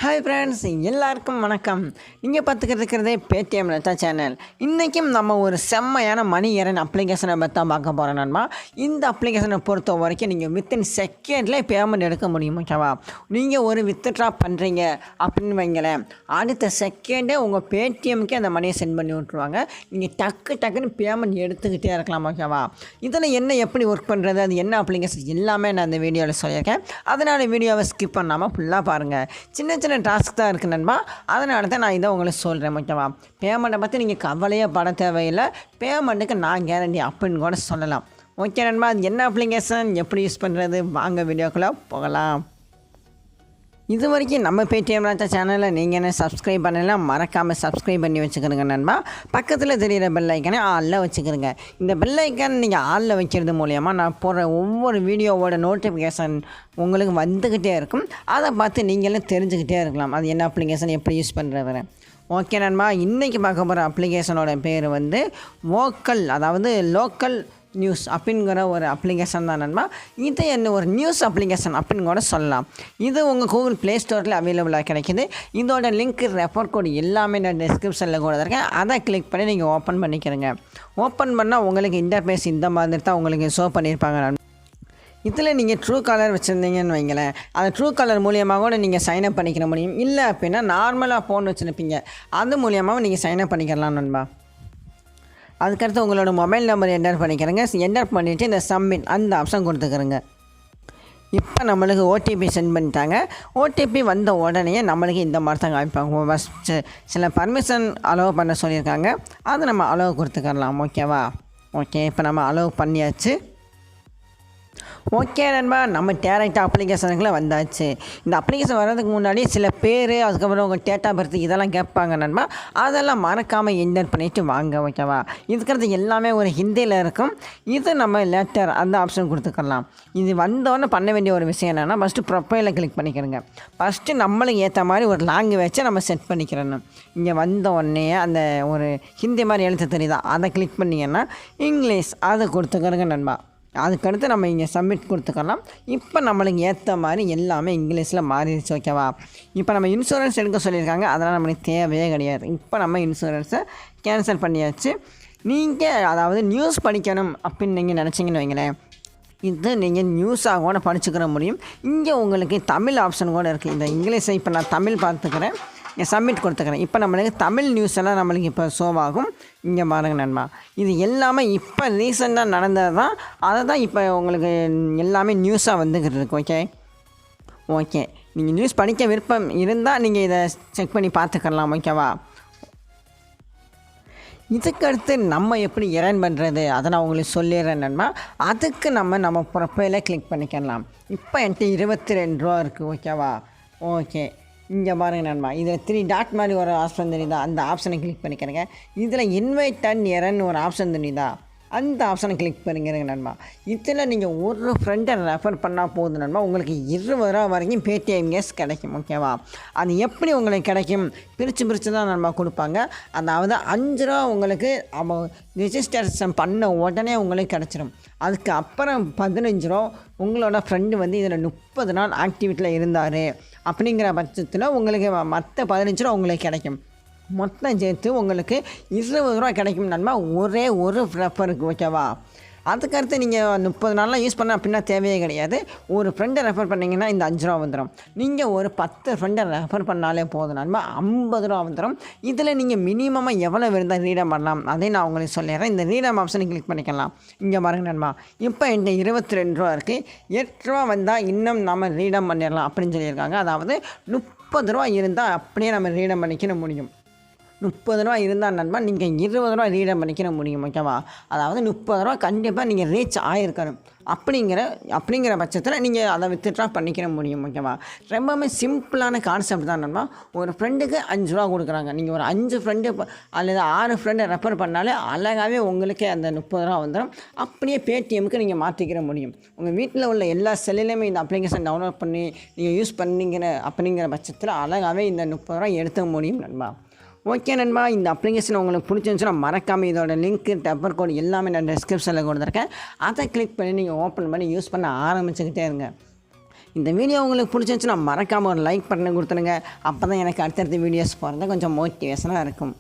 Hi friends, எல்லாருக்கும் வணக்கம். நீங்கள் பார்த்துக்கிட்டு பேடிஎம்ராஜா சேனல். இன்றைக்கும் நம்ம ஒரு செம்மையான மணி எரன் அப்ளிகேஷனை பற்றி தான் பார்க்க போகிறோம் நண்பா. இந்த அப்ளிகேஷனை பொறுத்த வரைக்கும் நீங்கள் வித்தின் செகண்ட்லேயே பேமெண்ட் எடுக்க முடியும். ஓகேவா? நீங்கள் ஒரு வித்ட்ரா பண்ணுறீங்க அப்படின்னு வைங்களேன், அடுத்த செகண்டே உங்கள் பேடிஎம்க்கே அந்த மணியை சென்ட் பண்ணி விட்ருவாங்க. நீங்கள் டக்குன்னு பேமெண்ட் எடுத்துக்கிட்டே இருக்கலாம். ஓகேவா? இதில் என்ன எப்படி ஒர்க் பண்ணுறது, அது என்ன அப்ளிகேஷன் எல்லாமே நான் அந்த வீடியோவில் சொல்லியிருக்கேன். அதனால் வீடியோவை ஸ்கிப் பண்ணாமல் ஃபுல்லாக பாருங்கள். சின்ன டாஸ்க் தான் இருக்குது நண்பா. அதனால தான் நான் இதை உங்களுக்கு சொல்கிறேன். ஓகேவா? பேமெண்ட்டை பற்றி நீங்கள் கவலையே பட தேவையில்லை. பேமெண்ட்டுக்கு நான் கேரண்டி அப்படின்னு கூட சொல்லலாம். ஓகே நண்பா, அது என்ன அப்ளிகேஷன், எப்படி யூஸ் பண்ணுறது, வாங்க வீடியோக்குள்ளே போகலாம். இது வரைக்கும் நம்ம பேடிஎம்ராஜா சேனலில் நீங்கள் என்ன சப்ஸ்கிரைப் பண்ணலாம், மறக்காமல் சப்ஸ்கிரைப் பண்ணி வச்சுக்கிறங்க நண்பா. பக்கத்தில் தெரிகிற பெல் ஐக்கனை ஆளில் வச்சுக்கிறங்க. இந்த பெல் ஐக்கன் நீங்கள் ஆளில் வைக்கிறது மூலயமா நான் போடுற ஒவ்வொரு வீடியோவோட நோட்டிஃபிகேஷன் உங்களுக்கு வந்துக்கிட்டே இருக்கும். அதை பார்த்து நீங்களும் தெரிஞ்சுக்கிட்டே இருக்கலாம் அது என்ன அப்ளிகேஷன், எப்படி யூஸ் பண்ணுறது. ஓகே நண்பா, இன்றைக்கி பார்க்க போகிற அப்ளிகேஷனோட பேர் வந்து வோக்கல், அதாவது லோக்கல் நியூஸ் அப்படிங்கிற ஒரு அப்ளிகேஷன் தான் நண்பா. இது என்ன ஒரு நியூஸ் அப்ளிகேஷன் அப்படின்னு கூட சொல்லலாம். இது உங்கள் கூகுள் ப்ளே ஸ்டோரில் அவைலபிளாக கிடைக்கிது. இதோட லிங்க், ரெஃபர் கோடு எல்லாமே நான் டிஸ்கிரிப்ஷனில் கூட இருக்கேன். அதை கிளிக் பண்ணி நீங்கள் ஓப்பன் பண்ணிக்கிறங்க. ஓப்பன் பண்ணால் உங்களுக்கு இன்டர்ஃபேஸ் இந்த மாதிரி தான் உங்களுக்கு ஷோ பண்ணியிருப்பாங்க. இதில் நீங்கள் ட்ரூ காலர் வச்சுருந்தீங்கன்னு வைங்களேன், அந்த ட்ரூ காலர் மூலியமாக கூட நீங்கள் சைன்அப் பண்ணிக்கிற முடியும். இல்லை அப்படின்னா நார்மலாக ஃபோன் வச்சுருப்பீங்க, அது மூலியமாகவும் நீங்கள் சைன்அப் பண்ணிக்கலாம் நண்பா. அதுக்கடுத்து உங்களோட மொபைல் நம்பர் என்டர் பண்ணிக்கிறேங்க. என்டர் பண்ணிவிட்டு இந்த சப்மிட் அந்த ஆப்ஷன் கொடுத்துக்கிறேங்க. இப்போ நம்மளுக்கு ஓடிபி சென்ட் பண்ணிட்டாங்க. ஓடிபி வந்த உடனே நம்மளுக்கு இந்த மாதிரி தான் காமிப்பாங்க. ஃபஸ்ட்டு சில பர்மிஷன் அலோவ் பண்ண சொல்லியிருக்காங்க, அதை நம்ம அலோவ் கொடுத்துக்கலாம். ஓகேவா? ஓகே, இப்போ நம்ம அலோவ் பண்ணியாச்சு. ஓகே நண்பா, நம்ம டேரெக்டாக அப்ளிகேஷனுக்குள்ளே வந்தாச்சு. இந்த அப்ளிகேஷன் வர்றதுக்கு முன்னாடி சில பேர், அதுக்கப்புறம் உங்கள் டேட் ஆஃப் பர்த் இதெல்லாம் கேட்பாங்க நண்பா. அதெல்லாம் மறக்காமல் என்டர் பண்ணிவிட்டு வாங்க. ஓகேவா? இதுக்கிறது எல்லாமே ஒரு ஹிந்தியில் இருக்கும். இது நம்ம லெட்டர் அந்த ஆப்ஷன் கொடுத்துக்கலாம். இது வந்தோடனே பண்ண வேண்டிய ஒரு விஷயம் என்னென்னா, ஃபஸ்ட்டு ப்ரொஃபைலை கிளிக் பண்ணிக்கிறேங்க. ஃபஸ்ட்டு நம்மளுக்கு ஏற்ற மாதிரி ஒரு லாங்குவேஜை நம்ம செட் பண்ணிக்கிறணும். இங்கே வந்த உடனே அந்த ஒரு ஹிந்தி மாதிரி எழுத்து தெரியுதா, அதை கிளிக் பண்ணிங்கன்னா இங்கிலீஷ் அதை கொடுத்துக்கிறங்க நண்பா. அதுக்கடுத்து நம்ம இங்கே சப்மிட் கொடுத்துக்கலாம். இப்போ நம்மளுக்கு ஏற்ற மாதிரி எல்லாமே இங்கிலீஷில் மாறிடுச்சு. ஓகேவா? இப்போ நம்ம இன்சூரன்ஸ் எடுக்க சொல்லியிருக்காங்க, அதனால் நம்மளுக்கு தேவையே கிடையாது. இப்போ நம்ம இன்சூரன்ஸை கேன்சல் பண்ணியாச்சு. நீங்கள் அதாவது நியூஸ் படிக்கணும் அப்படின்னு நீங்கள் நினச்சிங்கன்னு வைங்களேன், இது நீங்கள் நியூஸாக கூட படிச்சுக்கிற முடியும். இங்கே உங்களுக்கு தமிழ் ஆப்ஷன் கூட இருக்குது. இந்த இங்கிலீஷை இப்போ நான் தமிழ் பார்த்துக்கிறேன், சப்மிட் கொடுத்துக்கிறேன். இப்போ நம்மளுக்கு தமிழ் நியூஸ் எல்லாம் நம்மளுக்கு இப்போ ஷோவாகும். இங்கே பாருங்க நண்பா, இது எல்லாமே இப்போ ரீசெண்டாக நடந்தது தான். அதை தான் இப்போ உங்களுக்கு எல்லாமே நியூஸாக வந்துக்கிட்டு இருக்கு. ஓகே, நீங்கள் நியூஸ் படிக்க விருப்பம் இருந்தால் நீங்கள் இதை செக் பண்ணி பார்த்துக்கலாம். ஓகேவா? இதுக்கடுத்து நம்ம எப்படி எர்ன் பண்ணுறது அதை நான் உங்களுக்கு சொல்லிடுறேன் நண்பா. அதுக்கு நம்ம ப்ரொஃபைலை கிளிக் பண்ணிக்கலாம். இப்போ என்கிட்ட 22 ரூபா இருக்குது. ஓகேவா? ஓகே, இங்கே பாருங்க நண்பா, இதில் 3 டாட் மாதிரி ஒரு ஆப்ஷன் தெரியுதா, அந்த ஆப்ஷனை கிளிக் பண்ணிக்கிறேங்க. இதில் இன்வைட் அண்ட் எர்ன் ஒரு ஆப்ஷன் தெரியுதா, அந்த ஆப்ஷனை கிளிக் பண்ணிக்கிறேங்க நண்பா. இதில் நீங்கள் ஒரு ஃப்ரெண்டை ரெஃபர் பண்ணால் போதும் நண்பா, உங்களுக்கு 20 ரூபா வரைக்கும் பேடிஎம் கேஸ் கிடைக்கும். ஓகேவா? அது எப்படி உங்களுக்கு கிடைக்கும், பிரித்து தான் நண்பா கொடுப்பாங்க. அதாவது 5 ரூபா உங்களுக்கு அவன் ரிஜிஸ்ட்ரேஷன் பண்ண உடனே உங்களுக்கு கிடச்சிடும். அதுக்கு அப்புறம் 15 ரூபா உங்களோட ஃப்ரெண்டு வந்து இதில் 30 நாள் ஆக்டிவிட்டியில் இருந்தார் அப்படிங்கிற பட்சத்தில் உங்களுக்கு மற்ற 15 ரூபா உங்களுக்கு கிடைக்கும். மொத்தம் சேர்த்து உங்களுக்கு 20 ரூபா கிடைக்கும் நண்பா, ஒரே ஒரு ரெஃபருக்கு. ஓகேவா? அதுக்கடுத்து நீங்கள் 30 நாள்லாம் யூஸ் பண்ண அப்படின்னா தேவையே கிடையாது. ஒரு ஃப்ரெண்டை ரெஃபர் பண்ணிங்கன்னா இந்த 5 ரூபா வந்துடும். நீங்கள் ஒரு 10 ஃப்ரெண்டை ரெஃபர் பண்ணாலே போதும் நண்பா, 50 ரூபா வந்துடும். இதில் நீங்கள் மினிமமாக எவ்வளோ இருந்தால் ரீடம் பண்ணலாம் அதை நான் உங்களுக்கு சொல்லிடுறேன். இந்த ரீடம் ஆப்ஷனை கிளிக் பண்ணிக்கலாம். இங்கே பாருங்க நண்பா, இப்போ என்கிட்ட 22 ரூபா இருக்குது. 8 ரூபா வந்தால் இன்னும் நம்ம ரீடம் பண்ணிடலாம் அப்படின்னு சொல்லியிருக்காங்க. அதாவது 30 ரூபா இருந்தால் அப்படியே நம்ம ரீடம் பண்ணிக்கிற முடியும். 30 ரூபா இருந்தால் நண்பா நீங்கள் 20 ரூபா ரீடம் பண்ணிக்கிற முடியும். ஓகேவா? அதாவது 30 ரூபா கண்டிப்பாக நீங்கள் ரீச் ஆகிருக்கணும். அப்படிங்கிற பட்சத்தில் நீங்கள் அதை வித்ட்ரா பண்ணிக்கிற முடியும். ஓகேவா? ரொம்பவுமே சிம்பிளான கான்செப்ட் தான் நண்பா. ஒரு ஃப்ரெண்டுக்கு 5 ரூபா கொடுக்குறாங்க. நீங்கள் ஒரு 5 ஃப்ரெண்டு அல்லது 6 ஃப்ரெண்டை ரெஃபர் பண்ணாலே அழகாகவே உங்களுக்கு அந்த 30 ரூபா வந்துடும். அப்படியே பேடிஎம்க்கு நீங்கள் மாற்றிக்கிற முடியும். உங்கள் வீட்டில் உள்ள எல்லா செல்லுலையுமே இந்த அப்ளிகேஷன் டவுன்லோட் பண்ணி நீங்கள் யூஸ் அப்படிங்கிற பட்சத்தில் அழகாகவே இந்த 30 ரூபா எடுத்துக்க முடியும் நண்பா. ஓகே நண்பா, இந்த அப்ளிகேஷன் உங்களுக்கு பிடிச்சிருந்துச்சுன்னா மறக்காமல் இதோட லிங்க்கு, ரெஃபர் கோடு எல்லாமே நான் டிஸ்கிரிப்ஷனில் கொடுத்துருக்கேன். அதை கிளிக் பண்ணி நீங்கள் ஓப்பன் பண்ணி யூஸ் பண்ண ஆரம்பிச்சுக்கிட்டே இருங்க. இந்த வீடியோ உங்களுக்கு பிடிச்சிருந்துச்சுன்னா மறக்காமல் ஒரு லைக் பண்ணி கொடுத்துருங்க. அப்போ தான் எனக்கு அடுத்தடுத்த வீடியோஸ் போகிறது கொஞ்சம் மோட்டிவேஷனாக இருக்கும்.